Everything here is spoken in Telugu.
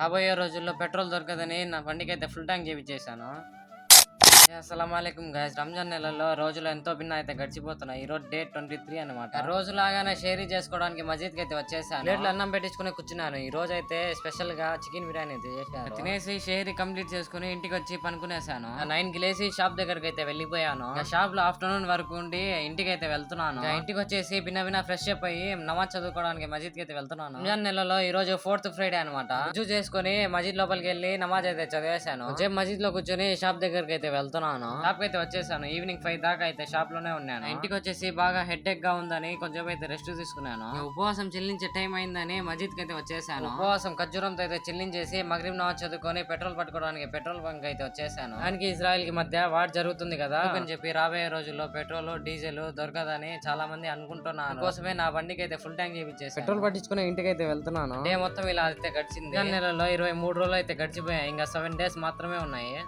రాబోయే రోజుల్లో పెట్రోల్ దొరకదని నా బండికైతే ఫుల్ ట్యాంక్ చేపించేశాను. అస్సలాముఅలైకుం గైస్. రంజాన్ నెలలో రోజులు ఎంతో భిన్న అయితే గడిచిపోతున్నాయి. ఈ రోజు డేట్ 23 అనమాట. రోజు లాగానే షేరీ చేసుకోవడానికి మసీద్ కి అయితే వచ్చేసాను. ప్లేట్లు అన్నం పెట్టించుకుని కూర్చున్నాను. ఈ రోజు అయితే స్పెషల్ గా చికెన్ బిర్యానీ అయితే చేశాను. తినేసి షేరీ కంప్లీట్ చేసుకుని ఇంటికి వచ్చి పనుకునేసాను. 9 కి లేసి షాప్ దగ్గరకు అయితే వెళ్ళిపోయాను. షాప్ లో ఆఫ్టర్నూన్ వరకు ఉండి ఇంటికి అయితే వెళ్తున్నాను. ఇంటికి వచ్చేసి బిన్న ఫ్రెష్ అప్ అయ్యి నమాజ్ చదువుకోవడానికి మసీద్ కి అయితే వెళ్తున్నాను. రంజాన్ నెలలో ఈ రోజు 4th ఫ్రైడే అనమాట. రుజు చేసుకుని మసీద్ లోపలికి వెళ్ళి నమాజ్ అయితే చదివేశాను. మసీద్ లో కూర్చొని షాప్ దగ్గరకు అయితే వెళ్తున్నాను. షాప్ అయితే వచ్చేసాను. ఈవినింగ్ 5 దాకా అయితే షాప్ లోనే ఉన్నాను. ఇంటికి వచ్చేసి బాగా హెడ్ఏక్ గా ఉందని కొంచెం అయితే రెస్ట్ తీసుకున్నాను. ఉపవాసం చెల్లించే టైం అయిందని మసీద్ కి అయితే వచ్చేసాను. ఉపవాసం ఖర్జూరంతో అయితే చెల్లించేసి మగ్రిబ్ నమాజ్ చదువుకొని పెట్రోల్ పట్టుకోవడానికి పెట్రోల్ బంక్ అయితే వచ్చేసాను. దానికి ఇజ్రాయెల్ కి మధ్య వార్ జరుగుతుంది కదా అని చెప్పి రాబోయే రోజుల్లో పెట్రోల్ డీజిల్ దొరకదని చాలా మంది అనుకుంటున్నాను. కోసమే నా బండికి అయితే ఫుల్ ట్యాంక్ చేపించేసి పెట్రోల్ పట్టించుకుని ఇంటికి అయితే వెళ్తున్నాను. డే మొత్తం ఇలా అయితే గడిచింది. నెలలో 23 రోజులు అయితే గడిచిపోయాయి. ఇంకా 7 days మాత్రమే ఉన్నాయి.